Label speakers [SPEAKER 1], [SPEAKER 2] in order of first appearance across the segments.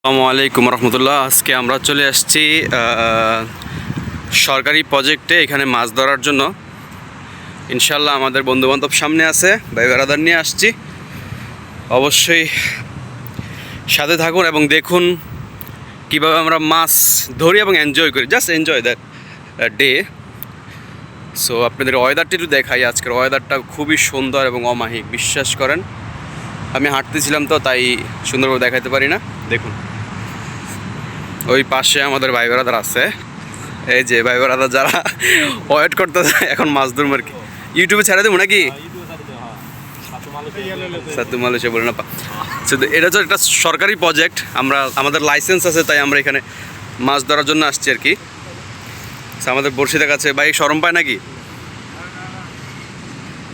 [SPEAKER 1] আসসালামু আলাইকুম রহমতুল্লাহ। আজকে আমরা চলে আসছি সরকারি প্রজেক্টে এখানে মাছ ধরার জন্য। ইনশাল্লাহ আমাদের বন্ধুবান্ধব সামনে আছে, ভাই বেড়াদার নিয়ে আসছি। অবশ্যই সাথে থাকুন এবং দেখুন কীভাবে আমরা মাছ ধরি এবং এনজয় করি, just enjoy that day. So আপনাদের ওয়েদারটি একটু দেখাই। আজকের ওয়েদারটা খুবই সুন্দর এবং অমায়িক, বিশ্বাস করেন। আমি হাঁটতেছিলাম তো তাই সুন্দরভাবে দেখাতে পারি না। দেখুন ওই পাশে আমাদের ভাই বেড়াদার আছে, এই যে ভাই বেড়াদার যারা ওয়েট করতেছে এখন মাছ ধরবো আর কি। ইউটিউবে ছেড়ে দেবো নাকি? সাতুমালুসে বলে না। এটা হচ্ছে একটা সরকারি প্রজেক্ট, আমাদের লাইসেন্স আছে তাই আমরা এখানে মাছ ধরার জন্য আসছি আর কি। আমাদের বড়শি দেখাচ্ছে, ভাই শরম পায় নাকি?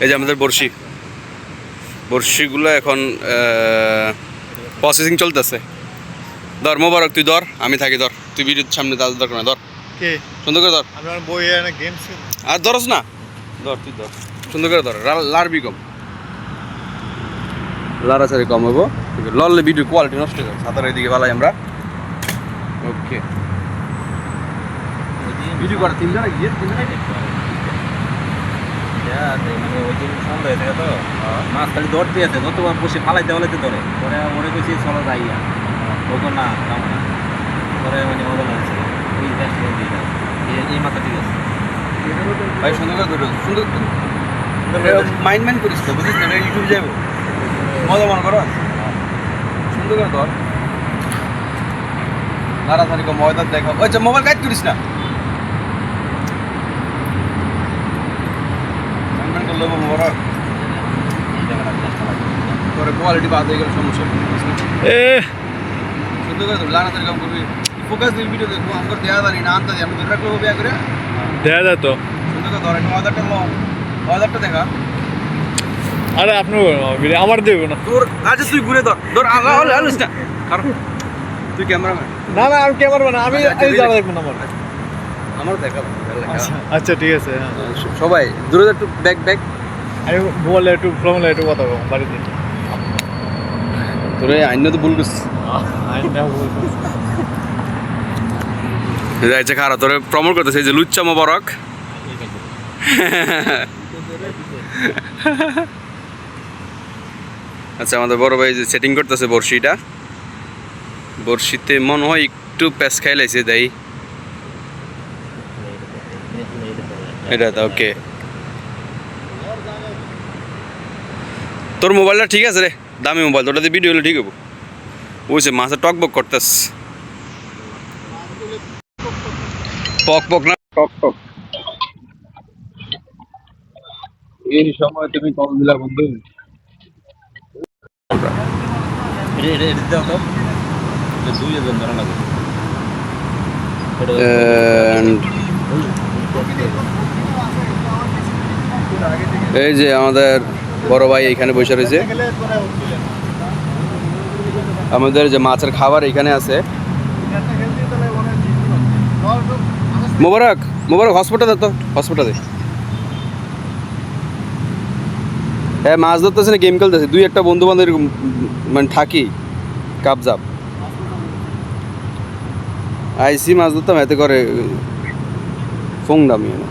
[SPEAKER 1] এই যে আমাদের বড়শিগুলো এখন প্রসেসিং চলতেছে। ধর মোবারক, তুই ধর, আমি থাকি, ধর তুই ভিডিওর সামনে দরকার না, ধর সুন্দর করে ধর। আর ধরস না, ধর তুই ধর সুন্দর করে ধর। লারবি কম, লাড়াচাড়ি কম হবো, লড়লে ভিডিও কোয়ালিটি নষ্ট হয়ে যাবে। সাঁতার এদিকে ভালাই আমরা। ওকে, ভিডিও করা তিনজন গিয়ে
[SPEAKER 2] মাছ খালি ধরতে আছে, যতবার বসে ফালাইতে ফালাইতে ধরে পরে মনে করছি চলো যাইয়া ওকে না পরে মানে মজা লাগছে। এই মাথা ঠিক আছে
[SPEAKER 1] ভাই, সুন্দর করে ধরো, সুন্দর মাইন্ড করিস তো, বুঝিস না? ইউটিউব যাবো, মজা মনে করো, সুন্দর করে ধর। তাড়াতাড়ি কম, ময়দার দেখো। আচ্ছা, মোবাইল গাইড করিস না, মাইন্ড করলে মোবারক পরে কোয়ালিটি বাদ হয়ে গেলে সমস্যা। সুন্দর করে ধর, তাড়াতাড়ি কম করবি, ফোকাস দিবি ভিডিও দেখবো। আমাকে দেওয়া জানি না, আনতে আমি ধরে রাখলে হবে করে
[SPEAKER 3] দেখা যায় তো।
[SPEAKER 1] সুন্দর করে ধর, ময়দারটা দেখা।
[SPEAKER 3] আরে আপনি আমার দেবো না
[SPEAKER 1] তোর। আচ্ছা তুই ঘুরে ধর, ধর আলিস না, কারণ তুই ক্যামেরাম্যান।
[SPEAKER 3] না না, আমি ক্যামেরা না, আমি যারা দেখবো না
[SPEAKER 1] আমার দেখা।
[SPEAKER 3] আচ্ছা ঠিক আছে।
[SPEAKER 1] সবাই দূরে একটু ব্যাক
[SPEAKER 3] আমি বললে একটু ফ্রমলে একটু কথা বলবো বাড়িতে।
[SPEAKER 1] তোরে আইন তো ভুল করছিস। যাইছে খারাপ, তোরে প্রমোট করতেছে এই যে লুচ্চা মোবারক। আচ্ছা, আমাদের বড় ভাই যে সেটিং করতেছে বড়শিটা, বড়শিতে মনে হয় একটু প্যাঁচ খাই লাইছে, তাই এটা তো ওকে। তোর মোবাইলটা ঠিক আছে রে, দামি মোবাইল, তোটাতে ভিডিও হলে ঠিক হবো। বুঝছে মাছের টকবক করতেস, পক না টক। এই সময় তুমি কল দিলা বন্ধু। এই যে আমাদের বড় ভাই এখানে বসে রয়েছে। আমাদের যে মাছের খাবার এখানে আছে। মোবারক হসপিটালে তো, হসপিটালে হ্যাঁ মাছ ধরতেছে না, গেম খেলতেছে। দুই একটা বন্ধু বান্ধব মানে থাকি কাপজাপ আইসি মাছ ধরতাম, এতে করে ফোন দামিয়ে না।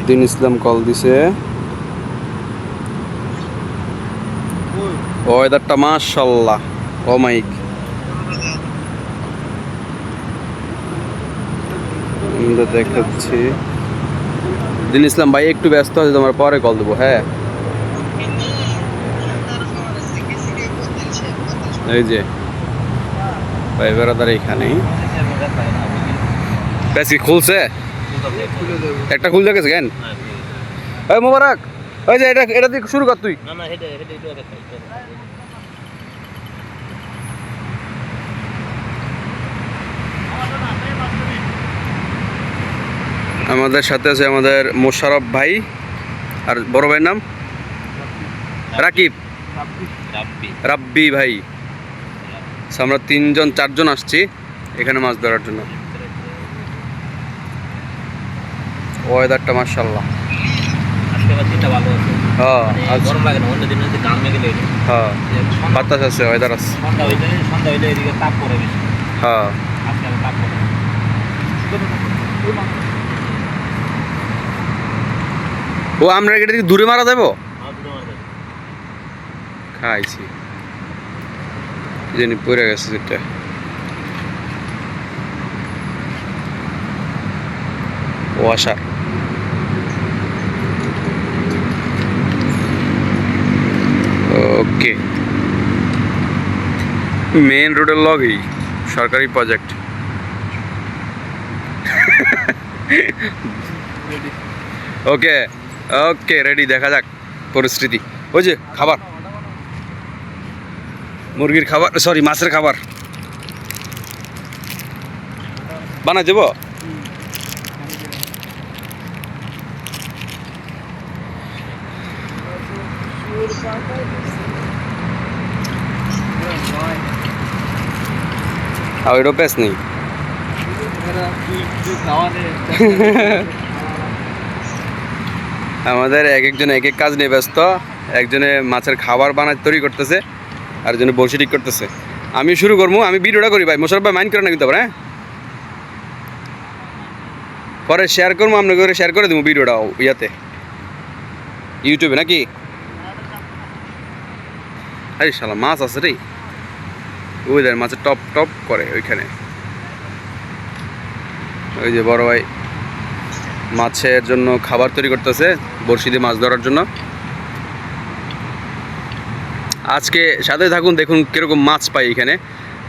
[SPEAKER 1] দিন ইসলাম কল দিছে। ওয়েদারটা মাশাআল্লাহ অমায়িক। দেখাচ্ছি দিন ইসলাম ভাই একটু ব্যস্ত আছে, তোমার পরে কল দেবো। হ্যাঁ এই যে ভাই বেড়াদার এখানেই প্যাসি খুলছে, একটা খুলতে গেছে কেন? ওই মোবারক, ওই যে এটা দিয়ে শুরু কর তুই। আমাদের সাথে আছে আমাদের মোশারফ ভাই, আর বড় ভাইয়ের নাম রাব্বি ভাই। আমরা 3-4জন আসছি এখানে মাছ ধরার জন্য। ওয়েদারটা মাশাআল্লাহ
[SPEAKER 2] আজকে ভালো আছে।
[SPEAKER 1] হ্যাঁ
[SPEAKER 2] মানে
[SPEAKER 1] আচ্ছা
[SPEAKER 2] গরম লাগে না, অন্য দিন হচ্ছে ঘামে গেলে এটা।
[SPEAKER 1] হ্যাঁ
[SPEAKER 2] যে সন্ধ্যা
[SPEAKER 1] বাতাস আছে ওয়েদার আছে
[SPEAKER 2] সন্ধ্যা হইলে এদিকে তাপ পড়ে বেশি,
[SPEAKER 1] হ্যাঁ
[SPEAKER 2] আজকাল তাপ পড়ে।
[SPEAKER 1] ও আমরা এটা কি দূরে মারা যাবো
[SPEAKER 2] আমার দুটো মারবে।
[SPEAKER 1] খাইছি কি জানি পড়ে গেছে যেটা ওয়াশার ওকে মেন রোডের লগেই সরকারি প্রজেক্ট ওকে ওকে রেডি দেখা যাক পরিস্থিতি ওই যে খাবার মুরগির খাবার সরি মাছের খাবার বানাই দেব আর ওইটা পেস নেই আমাদের এক একজন এক এক কাজ নিয়ে ব্যস্ত একজনে মাছের খাবার বানায় তৈরি করতেছে আর একজনে বসে ঠিক করতেছে আমি শুরু করবো আমি ভিডিওটা করি ভাই মোশারফ ভাই মাইন্ড করে না কিন্তু আবার হ্যাঁ পরে শেয়ার করবো আপনাকে করে শেয়ার করে দেবো ভিডিওটা ইয়াতে ইউটিউবে নাকি আরে শালা মাছ আছে রে ওই দেখ মাছের টপ টপ করে ওইখানে ওই যে বড় ভাই মাছের জন্য খাবার তৈরি করতেছে বড়শি দিয়ে মাছ ধরার জন্য আজকে সাথে থাকুন দেখুন কীরকম মাছ পাই এখানে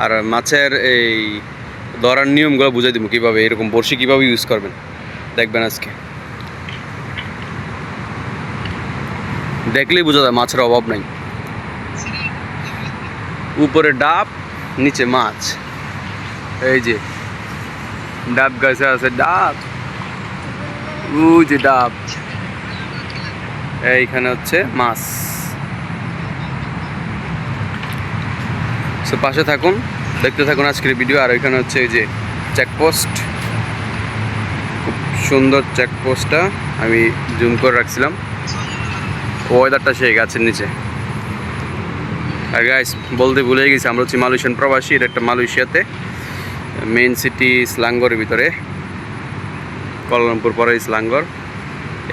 [SPEAKER 1] আর মাছের এই ধরার নিয়মগুলো বুঝাই দিব কীভাবে এরকম বড়শি কীভাবে ইউজ করবেন দেখবেন আজকে দেখলেই বোঝা যায় মাছের অভাব নাই উপরে ডাব নিচে মাছ এই যে ডাব গাছে আছে ডাব ওই যে ডাব এইখানে হচ্ছে মাছ সো পাশে থাকুন দেখতে থাকুন আজকের ভিডিও আর ওইখানে হচ্ছে এই যে চেকপোস্ট খুব সুন্দর চেকপোস্টটা আমি জুম করে রাখছিলাম ওয়েদারটা সেই গাছের নিচে আর গাইস বলতে ভুলে গেছি আমরা হচ্ছে মালয়েশিয়ান প্রবাসী এটা একটা মালয়েশিয়াতে মেইন সিটি স্লাঙ্গরের ভিতরে কুয়ালালামপুর পরে স্লাঙ্গর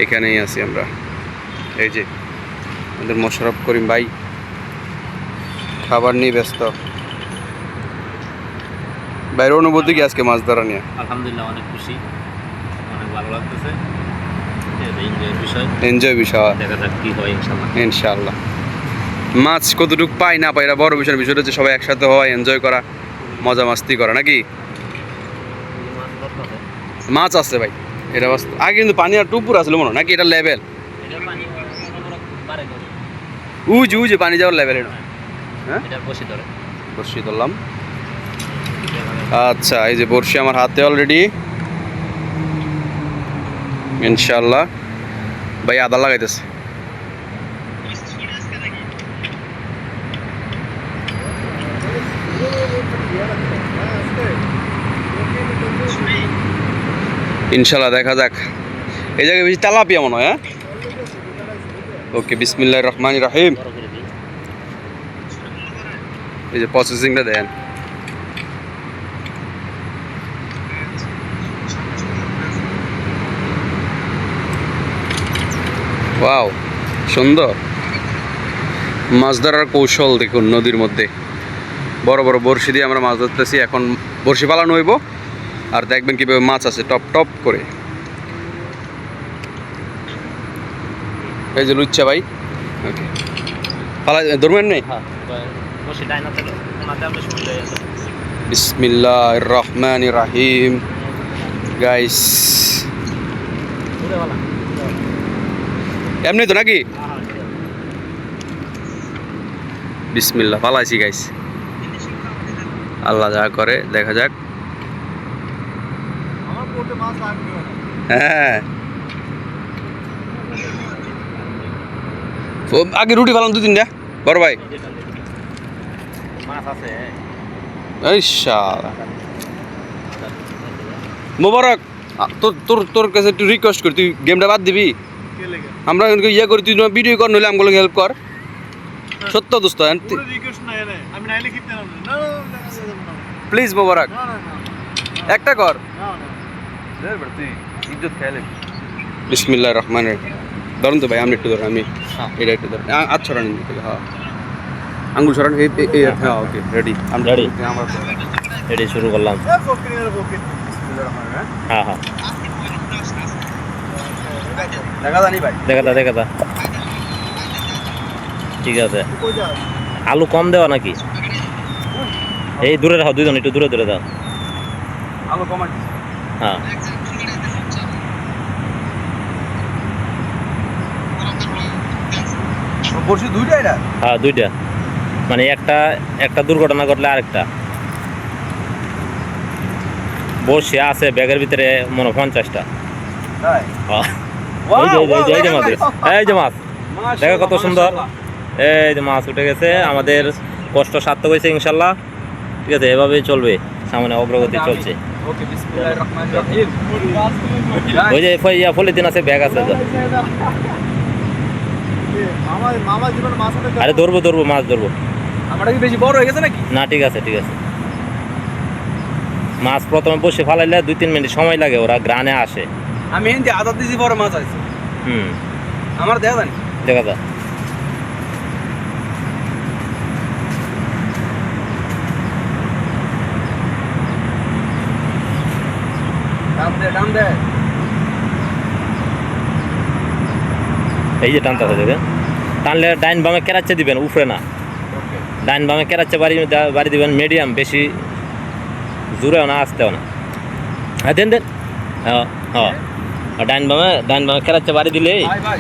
[SPEAKER 1] এখানেই আছি আমরা এই যে আমাদের মোশাররফ করিম ভাই খাবার নিয়ে ব্যস্ত বাইরের অনুভূতি কি আজকে মাছ ধরা নিয়ে
[SPEAKER 2] আলহামদুলিল্লাহ অনেক খুশি, অনেক ভালো লাগতেছে, এনজয়ের বিষয়।
[SPEAKER 1] এনজয় বিষয়
[SPEAKER 2] দেখা যাক কি হয় ইনশাল্লাহ।
[SPEAKER 1] ইনশাআল্লাহ মাছ কতটুকু পাই না পাই এটা বড় বিষয় বিষয়টা হচ্ছে সবাই একসাথে হওয়া এনজয় করা মজা মাস্তি করা নাকি মাছ আছে ভাই এটা বাস আগে কিন্তু পানি আর টুপুর আসলে মনে হয় নাকি এটা লেভেল উজে পানি যাওয়ার লেভেল এটা হ্যাঁ বর্ষি ধরলাম আচ্ছা এই যে বর্ষি আমার হাতে অলরেডি ইনশাআল্লাহ ভাই আদা লাগাইতেছে ইনশাআল্লাহ দেখা যাক এই জায়গায় বেশি তেলাপিয়া মনে হয় হ্যাঁ ওকে বিসমিল্লাহির রহমানির রহিম এই যে প্রসেসিংটা দেন ওয়াও সুন্দর মাছ ধরার কৌশল দেখুন নদীর মধ্যে বড় বড় বড়শি দিয়ে আমরা মাছ ধরতেছি এখন বড়শি পালানো হইব আর দেখবেন কীভাবে মাছ আছে টপ টপ করে এই যে লুচ্চা ভাই ওকে পালা ধরবেন নেই বিসমিল্লাহির রহমানির রহিম গাইস এমনি তো নাকি বিসমিল্লাহ পালাইছি গাইস আল্লাহ যা করে দেখা যাক হ্যাঁ আগে রুটি পালাম 2-3টা বড় ভাই এই শালা মোবারক তোর তোর তোর কাছে একটু রিকোয়েস্ট করি তুই গেমটা বাদ দিবি আমরা ইয়ে করি, তুই ভিডিও কর, নইলে আমগুলো হেল্প কর। সত্য দোস্ত, প্লিজ মোবারক একটা কর। ইজ্জত খেয়ালে বিসমিল্লাহ রহমান রহিম। ধরুন তো ভাই, আমি একটু ধরেন, আমি এটা একটু ধরেন, আচ্ছা রানি থেকে, হ্যাঁ আঙ্গুল সরান, হ্যাঁ ওকে রেডি, আমরা
[SPEAKER 2] Ready?
[SPEAKER 1] আমরা
[SPEAKER 2] রেডি শুরু করলাম। হ্যাঁ হ্যাঁ,
[SPEAKER 1] দেখা জানি ভাই।
[SPEAKER 2] দেখা দা। ঠিক আছে, আলু কম দেওয়া নাকি? এই দূরে রাখো, দুইজন একটু দূরে দাও।
[SPEAKER 1] আলো কমান
[SPEAKER 2] হ্যাঁ,
[SPEAKER 1] বসে দুইটা এটা।
[SPEAKER 2] হ্যাঁ দুইটা, মানে একটা দুর্ঘটনা ঘটলে আরেকটা। বসে আছে ব্যাগের ভিতরে মনে হয় 50টা।
[SPEAKER 1] তাই
[SPEAKER 2] হ্যাঁ, এই যে মাছ, এই যে মাছ, দেখো কত সুন্দর। এই যে মাছ উঠে গেছে, আমাদের কষ্ট সার্থক হয়েছে ইনশাল্লাহ। ঠিক আছে, এভাবেই চলবে, সামনে অগ্রগতি চলছে।
[SPEAKER 1] ওকে বিসমিল্লাহির রহমানির রহিম।
[SPEAKER 2] ওই যে পলিথিন আছে, ব্যাগ আছে। আরে ধরবো মাছ ধরবো।
[SPEAKER 1] আমরা কি বেশি বড় হয়ে গেছে নাকি?
[SPEAKER 2] না ঠিক আছে। মাছ প্রথমে বসে ফালাইলে 2-3 মিনিট সময় লাগে, ওরা গ্রানে আসে।
[SPEAKER 1] আমি হিন্দি আদা দিছি, বড় মাছ আছে আমার, দেখা জানি
[SPEAKER 2] দেখা যা।
[SPEAKER 1] দাম দে।
[SPEAKER 2] এই যে টানতে হবে, দেখেন টানলে ডাইন বামে কেরাচ্ছে দিবেন, উফরে না। ডাইন বামে কেরাচ্ছে বাড়ি দিবেন, মিডিয়াম, বেশি জোরেও না আসতেও না। হ্যাঁ দেন হ্যাঁ হ্যাঁ, ডাইন বামে কেরাচ্ছে বাড়ি দিলে
[SPEAKER 1] ভাই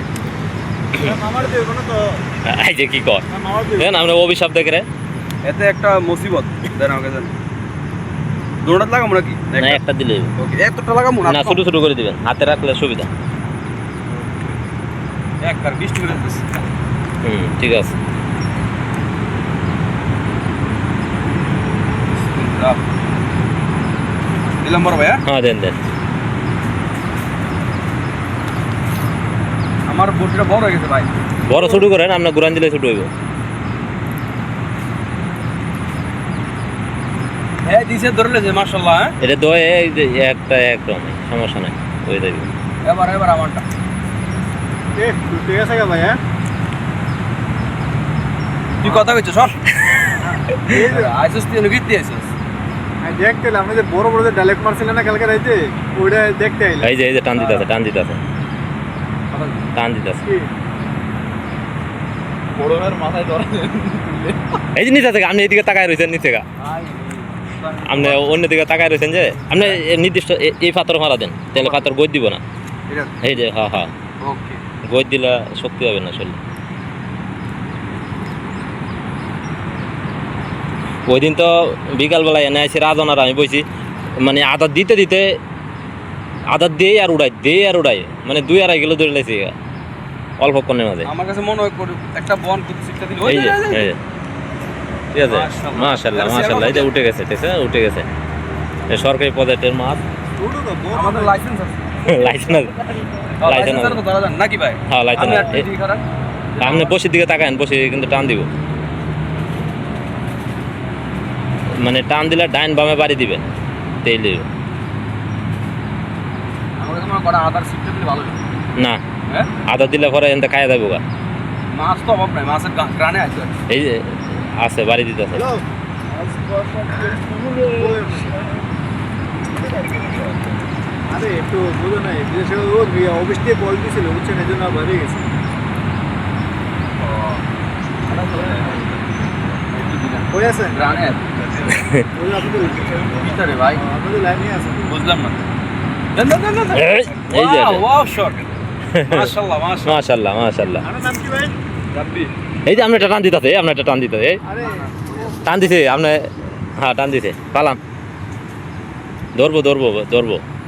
[SPEAKER 2] এই যে কি কর দেন, আমরা অভিশাপ দেখে রে।
[SPEAKER 1] এতে একটা মুসিবত দেন আমাকে, জান দোড়াত লাগাবো নাকি?
[SPEAKER 2] না একটা দিলে
[SPEAKER 1] ওকে, এতটা লাগাবো
[SPEAKER 2] না, ছোট করে দিবেন, হাতে রাখলে সুবিধা।
[SPEAKER 1] একবার 20 করে দিস।
[SPEAKER 2] ঠিক আছে।
[SPEAKER 1] দিলাম বড় ভাই।
[SPEAKER 2] হ্যাঁ দেন
[SPEAKER 1] আমার বটিটা বড় হয়ে গেছে ভাই।
[SPEAKER 2] বড় ছোট করেন, আপনার গুরান দিলে ছোট হইব।
[SPEAKER 1] হ্যাঁ দিছে, ধরলে যে মাশাআল্লাহ। হ্যাঁ
[SPEAKER 2] এটা দয়ে এই যে একটা একদম সমস্যা নাই, হয়ে যাবে।
[SPEAKER 1] এবার আমারটা
[SPEAKER 3] ঠিক আছে ভাই। হ্যাঁ,
[SPEAKER 1] তুই কথা কইছ সর। আইসস তুই গিট দিয়েছিস।
[SPEAKER 3] দেখতে এলাম, যে বড় যে ডাইলেক্ট মারছিল না কালকে রাইতে, ওইটা দেখতে আইলাম।
[SPEAKER 2] এই যে টান দিতেছে।
[SPEAKER 3] বড় ভাইয়ের মাথায় ধরে
[SPEAKER 2] এই যে নিচে থেকে আপনি এদিকে তাকায় রয়েছেন, নিচে গা আপনি অন্য দিকে তাকায় রয়েছেন, যে আপনি নির্দিষ্ট এই পাথর মারা দেন, তাহলে পাথর গই দিব না। এই যে হ্যাঁ
[SPEAKER 1] ওকে,
[SPEAKER 2] গই দিলে শক্তি হবে না শরীরে। ওই দিন তো বিকালবেলায় এনে আসি রাজনার, আমি বইছি মানে আদার দিতে আদার দিয়ে আর উড়াই, মানে 2-2.5 কিলো ধরে লাইছি অল্পক্ষণের মাঝে।
[SPEAKER 1] আমার কাছে মনে হয় একটা বন কিছু শিক্ষা দিল।
[SPEAKER 2] এই যে ঠিক আছে, মাশাআল্লাহ। এই যে উঠে গেছে, ঠিক আছে, উঠে গেছে। এই সরকারি পদের মাছ।
[SPEAKER 1] আমাদের লাইসেন্স আছে।
[SPEAKER 2] লাইসেন্স
[SPEAKER 1] তো ধরা যান নাকি ভাই?
[SPEAKER 2] হ্যাঁ লাইসেন্স।
[SPEAKER 1] আমি আর টিভি খারাপ।
[SPEAKER 2] আপনি বসির দিকে তাকান, বসে কিন্তু টান দিব, মানে টান দিলে ডাইন বামে বাড়ি দিবেন, তেইলে
[SPEAKER 1] আমার কাছে মনে করা আদার শিক্ষা দিলে ভালো হবে।
[SPEAKER 2] না
[SPEAKER 1] হ্যাঁ
[SPEAKER 2] আদা দিলে পরে এনতে খাইয়া যাবো গা।
[SPEAKER 1] মাছ তো অভাব নাই, মাছের গ্রানে আছে।
[SPEAKER 2] এই যে আছে, বাড়ি দিতেছে।
[SPEAKER 3] আরে একটু বুঝো নাই, বিশেষ করে অফিস দিয়ে বল দিয়েছিল, বুঝছেন, এই জন্য বাড়ি গেছে। কই আছেন?
[SPEAKER 1] গ্রানে আছে।
[SPEAKER 3] ওই আপনাদের
[SPEAKER 1] ভিতরে ভাই
[SPEAKER 3] আপনাদের লাইনে আছে।
[SPEAKER 1] বুঝলাম না।
[SPEAKER 2] এই যে
[SPEAKER 1] ওয়াও শট। মাশাআল্লাহ
[SPEAKER 2] মাশাআল্লাহ।
[SPEAKER 3] আপনার নাম কি ভাই?
[SPEAKER 1] রাব্বি।
[SPEAKER 2] এই যে আপনি একটা টান দিতেছে,
[SPEAKER 3] আরে
[SPEAKER 2] টান দিছে আপনি। হ্যাঁ টান দিছে, পালাম। ধরবো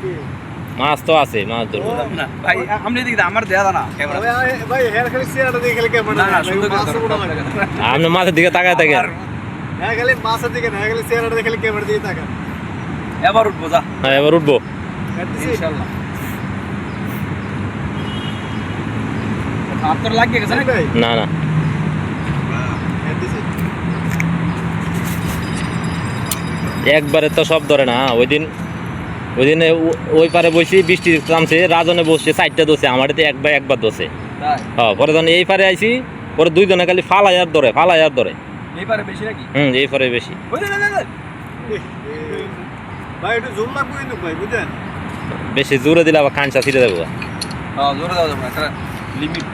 [SPEAKER 3] কি?
[SPEAKER 2] মাছ তো আছে, মাছ ধরবো।
[SPEAKER 1] না ভাই আপনি দিকে আমার দেয়া না ক্যামেরা।
[SPEAKER 3] ভাই হেয়ার খালি চেয়ারটা দিয়ে খেলে কেমন?
[SPEAKER 1] না সুন্দর করে
[SPEAKER 3] মাছ উড়া লাগে।
[SPEAKER 2] আপনি মাছের দিকে তাকায় থাকেন।
[SPEAKER 3] হ্যাঁ খালি মাছের দিকে না, খালি চেয়ারটা দিয়ে খেলে ক্যামেরা দিয়ে তাকান।
[SPEAKER 1] এবার উঠবো যা
[SPEAKER 2] হ্যাঁ এবার উঠবো।
[SPEAKER 3] কাটতেছি।
[SPEAKER 1] ইনশাআল্লাহ। আপনার লাগিয়ে গেছে নাকি?
[SPEAKER 2] না না একবারে তো সব ধরে না। ওই দিন ওই পারে বসি বৃষ্টি নামছে, রাজনে বসছে 4টা দোষে, আমার একবার দোষে।
[SPEAKER 1] তাই
[SPEAKER 2] হ্যাঁ, পরে যখন এই পারে আইছি, পরে 2 জনে খালি ফালাই আর ধরে।
[SPEAKER 1] এই পারে বেশি নাকি?
[SPEAKER 2] এই পারে বেশি।
[SPEAKER 1] ওই না না
[SPEAKER 3] ভাই একটু জোর লাগবে কিন্তু ভাই, বুঝছেন?
[SPEAKER 2] বেশি জোরে দিলে আবার খানসা ছিঁড়ে দেবো।
[SPEAKER 1] হ্যাঁ, জোরে দাও যাবে না, একটা লিমিট।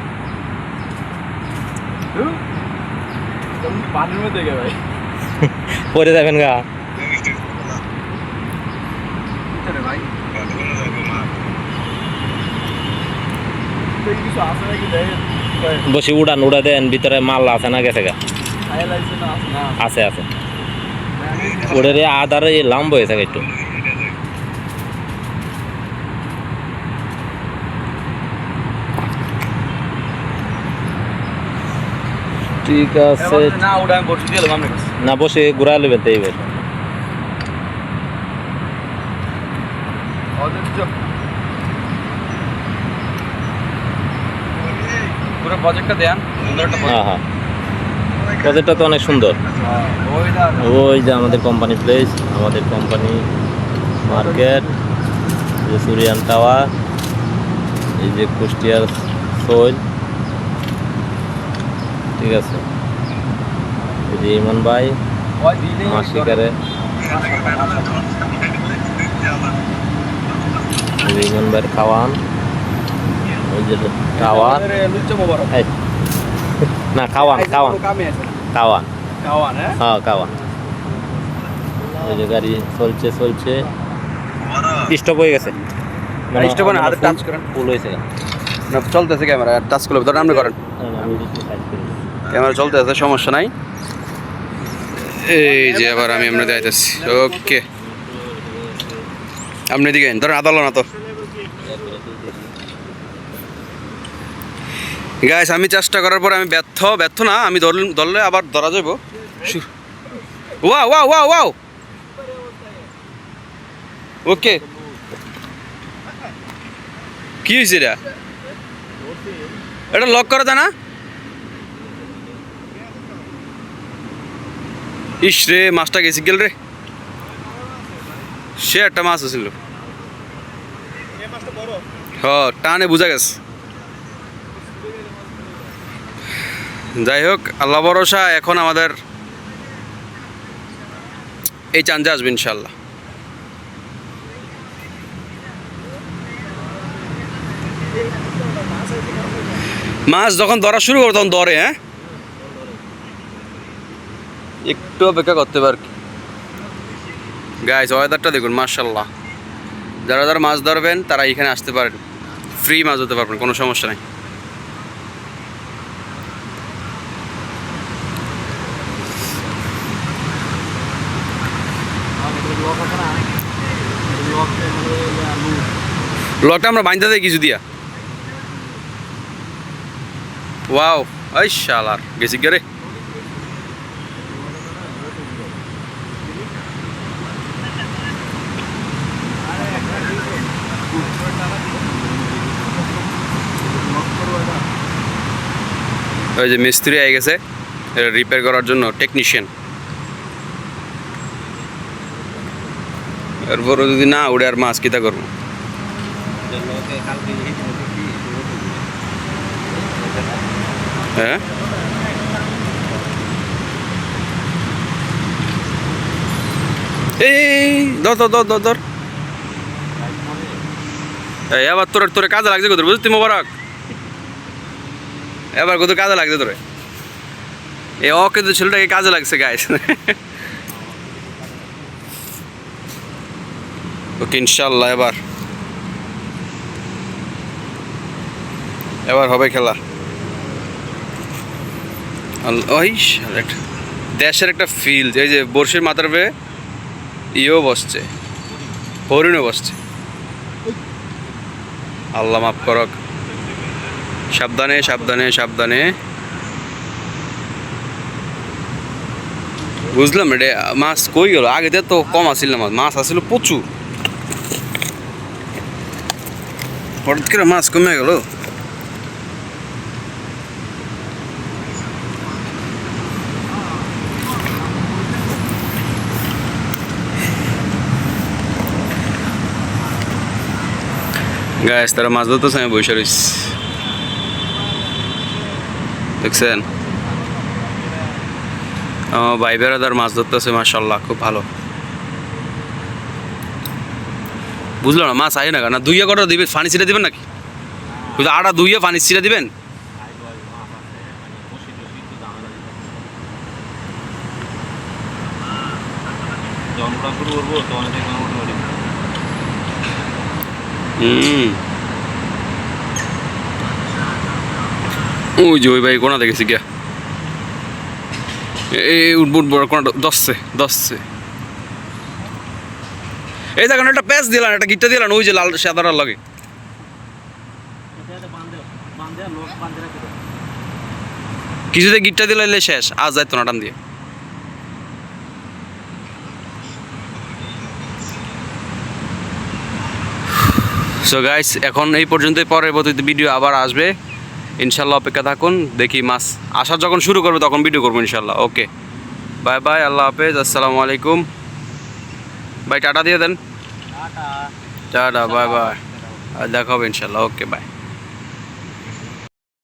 [SPEAKER 1] পানির মধ্যে গে ভাই,
[SPEAKER 2] পরে যাবেন গা।
[SPEAKER 1] ভাই কিছু আছে নাকি দেখেন?
[SPEAKER 2] বসে উড়া দেন, ভিতরে মাল আছে না গেছে গা? আছে ওরে রে আদারে লাম্ব হয়েছে একটু। ঠিক আছে
[SPEAKER 1] না, ওটা আমি বসে দিয়ে এলাম আপনার কাছে।
[SPEAKER 2] না, বসে ঘুরা নেবেন তো এইবার।
[SPEAKER 1] পুরো প্রজেক্টটা দেন, সুন্দর একটা
[SPEAKER 2] হ্যাঁ হ্যাঁ, প্রজেক্টটা তো অনেক সুন্দর।
[SPEAKER 1] ওইটা
[SPEAKER 2] ওই যে আমাদের কোম্পানি প্লেস, আমাদের কোম্পানি মার্কেট, যে সুরিয়ান টাওয়ার, এই যে কুষ্টিয়ার সোল, ঠিক আছে। এই যে ইমন ভাই
[SPEAKER 1] ওই দিলেই
[SPEAKER 2] মাছ শিকারে, এই যে ইমন ভাইয়ের খাওয়ান, ওই যে টাওয়ার,
[SPEAKER 1] লুচ্চা মোবারক।
[SPEAKER 2] এই, না খাওয়ান
[SPEAKER 1] কামে আছে
[SPEAKER 2] খাওয়ান,
[SPEAKER 1] খাওয়ান, হ্যাঁ
[SPEAKER 2] হ্যাঁ খাওয়ান। ওই যে গাড়ি চলছে স্টপ হয়ে গেছে।
[SPEAKER 1] স্টপ না, হাতে টাচ করেন।
[SPEAKER 2] ফুল হয়েছে।
[SPEAKER 1] না, চলতেছে ক্যামেরা, টাচ করলে ধরেন আপনি করেন।
[SPEAKER 2] আমি একটু সাইড করি।
[SPEAKER 1] ক্যামেরা চলতে আছে, সমস্যা নাই। এই যে আবার আমি আমরা যাইতেছি। ওকে, আপনি দিকে ধরেন, আদালো না তো গাইস। আমি চেষ্টা করার পর আমি ব্যর্থ না, আমি ধরলে আবার ধরা যাবো। ওয়াও ওকে, কি হয়েছে এটা লক করে দেয় না? ইস রে, মাছটা গেছি গেল রে। সে একটা মাছ ছিল, টানে বোঝা গেছে। যাই হোক, আল্লাহ ভরসা। এখন আমাদের এই চান্সে আসবে ইনশাল্লাহ। মাছ যখন ধরা শুরু করবে তখন ধরে, হ্যাঁ একটু অপেক্ষা করতে পার। গাইস, ওয়েদারটা দেখুন, মাশাআল্লাহ। যারা মাছ ধরবেন তারা এখানে আসতে পারেন, ফ্রি মাছ ধরতে পারবেন, কোনো সমস্যা নেই। লকটা আমরা বাইন্ধা দেই কিছু দিয়া। ওয়াও, এই শালার গেছি গে রে। ওই যে মিস্ত্রি আই গেছে এটা রিপেয়ার করার জন্য, টেকনিশিয়ান। এরপর যদি না উড়ে আর মাছ কিতা করবো? হ্যাঁ, এই ধর। এবার তোরে কাজে লাগছে কোথায়, বুঝলি মোবারক? এবার কোথায় কাজে লাগছে তোরে? এই কিন্তু ছেলেটাকে কাজে লাগছে গাইস। ওকে, ইনশাল্লাহ এবার হবে খেলা। ওই দেশের একটা ফিল, এই যে বর্ষির মাথার পেয়ে ইয়েও বসছে, হরিণও বসছে। আল্লাহ মাফ করক। সাবধানে। বুঝলাম রে, মাছ কই গেল? আগে তো কম আসছিল না, মাছ আসছিল প্রচুর, হঠাৎ করে মাছ কমে গেল। গাইস তারা মাছ ধরতেছে, আমি বসে রয়েছি, দেখছেন? ও ভাই বেড়াদার মাছ ধরতেছে, মাশাআল্লাহ খুব ভালো। বুঝলো না মাছ আই না কেন দুইয়া কটা দিবে, পানি ছিটা দিবেন নাকি? বুঝলো আটা দুইয়া পানি ছিটা দিবেন। ওই যে ওই ভাই কোনা দেখেছি গিয়া এই উঠবুট বড় কোনাটা দশছে এই দেখেন একটা প্যাচ দিলাম, একটা গিটটা দিলাম, ওই যে লাল সাদার লাগে কিছুতে গিটটা দিলে শেষ, আজ যাইতো না টান দিয়ে। সো গাইস এখন এই পর্যন্তই, পরবর্তী ভিডিও আবার আসবে ইনশাল্লাহ, অপেক্ষা থাকুন। দেখি মাছ আসার যখন শুরু করবে তখন ভিডিও করবো ইনশাল্লাহ। ওকে বাই বাই, আল্লাহ হাফেজ, আসসালামু আলাইকুম। ভাই টাটা দিয়ে দেন। টাটা, বাই বাই, আর দেখা হবে ইনশাল্লাহ। Okay bye.